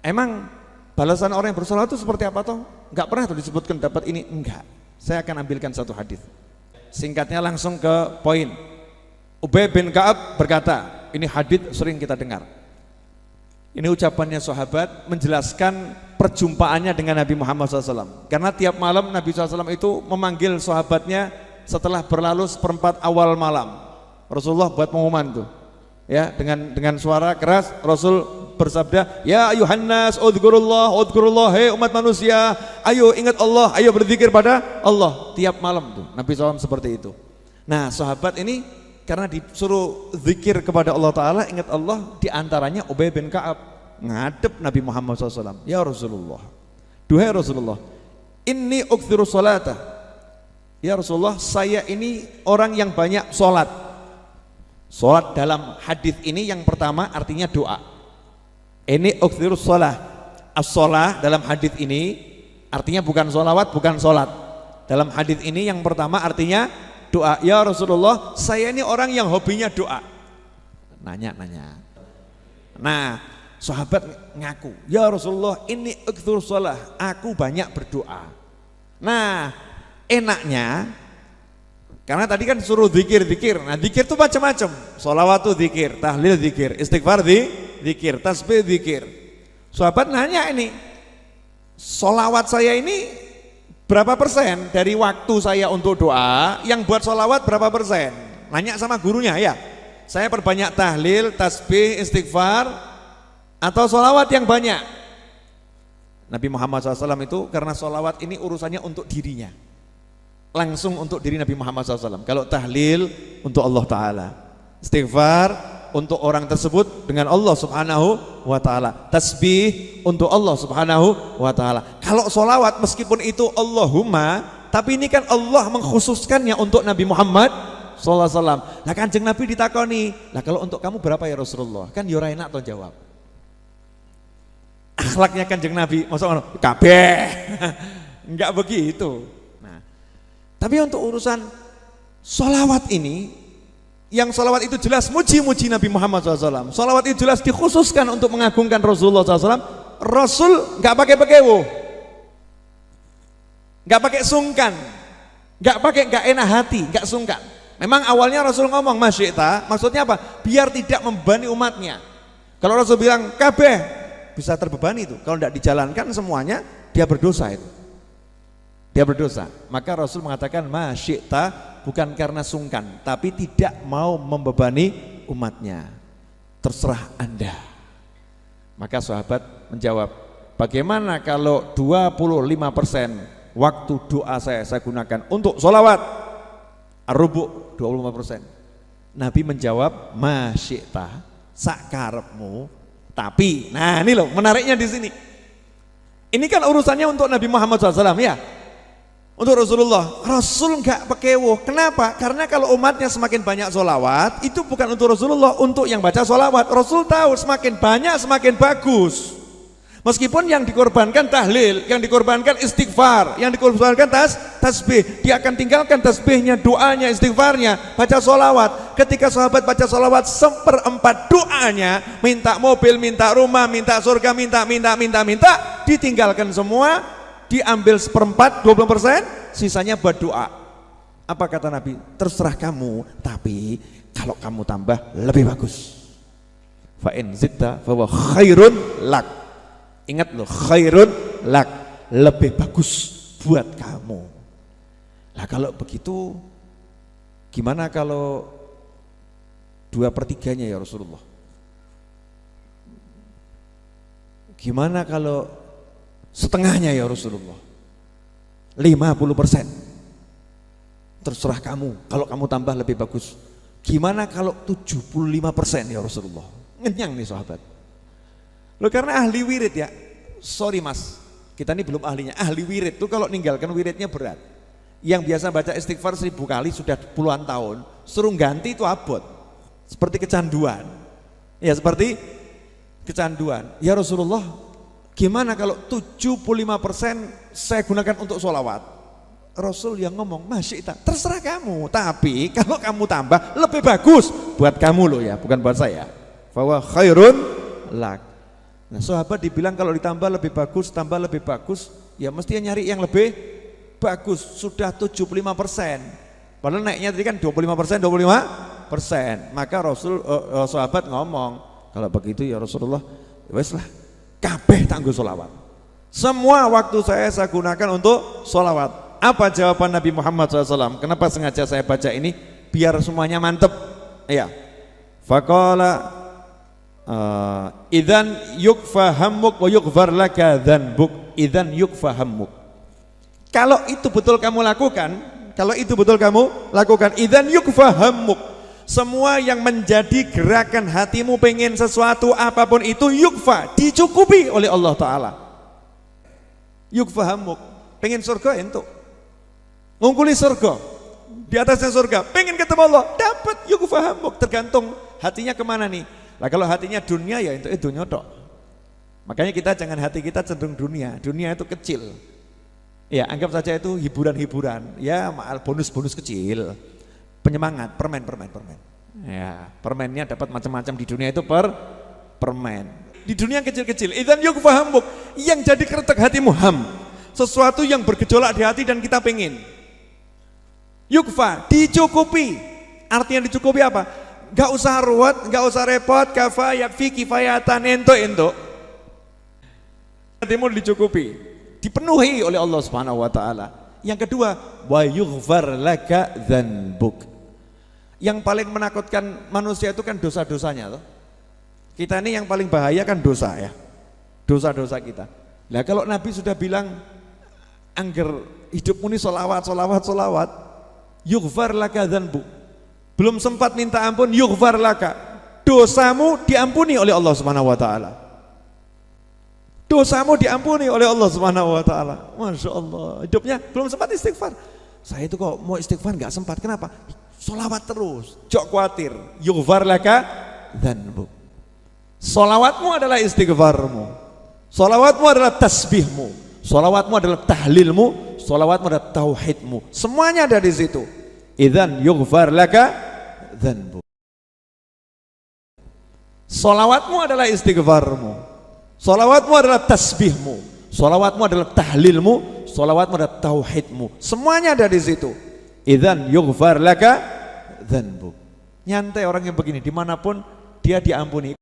Emang balasan orang yang bersolawat itu seperti apa toh? Enggak pernah tuh disebutkan dapat ini, enggak. Saya akan ambilkan satu hadis. Singkatnya langsung ke poin. Ubay bin Ka'ab berkata, ini hadis sering kita dengar. Ini ucapannya sahabat menjelaskan perjumpaannya dengan Nabi Muhammad SAW. Karena tiap malam Nabi SAW itu memanggil sahabatnya setelah berlalu seperempat awal malam. Rasulullah buat pengumuman tuh, ya, dengan suara keras Rasul bersabda, ya ayuhan nas udhkurullah, hei umat manusia, ayo ingat Allah, ayo berzikir pada Allah. Tiap malam tuh Nabi SAW seperti itu. Nah sahabat ini karena disuruh zikir kepada Allah Ta'ala, ingat Allah, diantaranya Ubay bin Ka'ab ngadep Nabi Muhammad SAW. Ya Rasulullah, duhai Rasulullah, inni ukthiru salata. Ya Rasulullah, saya ini orang yang banyak sholat. Sholat dalam hadis ini yang pertama artinya doa. Ini ukthiru sholat. As-sholah dalam hadis ini artinya bukan sholawat, bukan sholat. Dalam hadis ini yang pertama artinya doa. Ya Rasulullah, saya ini orang yang hobinya doa. Nanya. Nah, sahabat ngaku, ya Rasulullah, ini ukthur shalah, aku banyak berdoa. Nah, enaknya karena tadi kan suruh zikir. Nah, zikir itu macam-macam. Sholawat itu zikir, tahlil zikir, istighfar zikir, tasbih zikir. Sahabat nanya ini, sholawat saya ini berapa persen dari waktu saya untuk doa, yang buat sholawat berapa persen? Nanya sama gurunya, ya, saya perbanyak tahlil, tasbih, istighfar, atau sholawat yang banyak? Nabi Muhammad SAW itu karena sholawat ini urusannya untuk dirinya, langsung untuk diri Nabi Muhammad SAW. Kalau tahlil untuk Allah Ta'ala, istighfar untuk orang tersebut dengan Allah Subhanahu wa Ta'ala, tasbih untuk Allah Subhanahu wa Ta'ala. Kalau sholawat meskipun itu Allahumma, tapi ini kan Allah mengkhususkannya untuk Nabi Muhammad sallallahu alaihi wasallam. Nah Kanjeng Nabi ditakoni, lah kalau untuk kamu berapa ya Rasulullah? Kan yo ora enak to jawab. Akhlaknya Kanjeng Nabi, maksudnya kabeh. Enggak begitu. Nah, tapi untuk urusan sholawat ini, yang salawat itu jelas muji-muji Nabi Muhammad SAW. Salawat itu jelas dikhususkan untuk mengagungkan Rasulullah SAW. Rasul nggak pakai pekewo, nggak pakai sungkan, nggak enak hati, nggak sungkan. Memang awalnya Rasul ngomong masyita, maksudnya apa? Biar tidak membebani umatnya. Kalau Rasul bilang kabeh, bisa terbebani itu. Kalau tidak dijalankan semuanya, dia berdosa itu. Dia berdosa. Maka Rasul mengatakan masyita, bukan karena sungkan, tapi tidak mau membebani umatnya. Terserah Anda. Maka sahabat menjawab, bagaimana kalau 25% waktu doa saya gunakan untuk sholawat? Ar-rubu' 25%. Nabi menjawab, masyita, sakarepmu, tapi, nah ini loh menariknya di sini. Ini kan urusannya untuk Nabi Muhammad SAW, ya. Untuk Rasulullah, Rasul nggak pekewo. Kenapa? Karena kalau umatnya semakin banyak sholawat, itu bukan untuk Rasulullah, untuk yang baca sholawat. Rasul tahu semakin banyak semakin bagus. Meskipun yang dikorbankan tahlil, yang dikorbankan istighfar, yang dikorbankan tasbih, dia akan tinggalkan tasbihnya, doanya, istighfarnya, baca sholawat. Ketika sahabat baca sholawat, 1/4 doanya, minta mobil, minta rumah, minta surga, minta, ditinggalkan semua, diambil 1/4, 20%, sisanya buat doa. Apa kata Nabi? Terserah kamu, tapi kalau kamu tambah lebih bagus. Fa in zidta fa huwa khairun lak. Ingat loh, khairun lak, lebih bagus buat kamu. Lah kalau begitu, gimana kalau 2/3-nya ya Rasulullah? Gimana kalau setengahnya ya Rasulullah? 50%. Terserah kamu, kalau kamu tambah lebih bagus. Gimana kalau 75% ya Rasulullah? Ngenyang nih sahabat. Loh karena ahli wirid ya, sorry mas, kita ini belum ahlinya. Ahli wirid tuh kalau ninggalkan wiridnya berat. Yang biasa baca istighfar 1000 kali sudah puluhan tahun, suruh ganti itu abot. Seperti kecanduan. Ya seperti kecanduan. Ya Rasulullah, gimana kalau 75% saya gunakan untuk sholawat? Rasul yang ngomong, masyita, terserah kamu, tapi kalau kamu tambah lebih bagus buat kamu loh ya, bukan buat saya. Fawa khairun lak. Nah, sahabat dibilang kalau ditambah lebih bagus, tambah lebih bagus, ya mestinya nyari yang lebih bagus. Sudah 75%. Padahal naiknya tadi kan 25%, 25%. Maka sahabat ngomong, kalau begitu ya Rasulullah, wes lah, kabeh tangguh sholawat. Semua waktu saya gunakan untuk sholawat. Apa jawaban Nabi Muhammad SAW? Kenapa sengaja saya baca ini? Biar semuanya mantep. Iya. Faqala idzan yukfa hammuk wa yughfar laka dzanbuk. Idzan yukfa hammuk. Kalau itu betul kamu lakukan, idzan yukfa hammuk. Semua yang menjadi gerakan hatimu pengen sesuatu apapun itu yukfa, dicukupi oleh Allah Ta'ala. Yukfa hammuk, pengen surga entuk, ngungkuli surga, di atasnya surga, pengen ketemu Allah, dapat yukfa hammuk. Tergantung hatinya kemana nih. Nah kalau hatinya dunia ya itu dunia tok. Makanya kita jangan hati kita cenderung dunia itu kecil. Ya anggap saja itu hiburan-hiburan, ya bonus-bonus kecil. Penyemangat, permen. Ya, permennya dapat macam-macam di dunia itu permen. Di dunia yang kecil-kecil, idzan yukfa hammuk, yang jadi keretek hatimu ham. Sesuatu yang bergejolak di hati dan kita pengen. Yukfa, dicukupi. Artinya dicukupi apa? Gak usah ruwet, gak usah repot, kafa yakfi kifayatan ento. Hatimu dicukupi, dipenuhi oleh Allah Subhanahu wa taala. Yang kedua, wa yughfar laka dzanbuk. Yang paling menakutkan manusia itu kan dosa-dosanya toh. Kita ini yang paling bahaya kan dosa ya. Dosa-dosa kita. Nah kalau Nabi sudah bilang angger hidupmu ini sholawat, yughfar laka dzanbuk. Belum sempat minta ampun, yughfar laka. Dosamu diampuni oleh Allah Subhanahu wa taala. Dosamu diampuni oleh Allah Subhanahu wa taala. Masya Allah. Hidupnya belum sempat istighfar. Saya itu kok mau istighfar nggak sempat. Kenapa? Sholawat terus. Jok khawatir. Yughfar laka dzanbuk. Sholawatmu adalah istighfarmu. Sholawatmu adalah tasbihmu. Sholawatmu adalah tahlilmu. Sholawatmu adalah tauhidmu. Semuanya ada di situ. Idzan yughfar laka dzanbuk. Sholawatmu adalah istighfarmu. Sholawatmu adalah tasbihmu. Sholawatmu adalah tahlilmu. Sholawatmu adalah tauhidmu. Semuanya ada di situ. Idzan yughfar laka dzanbuk. Nyantai orang yang begini, dimanapun dia diampuni.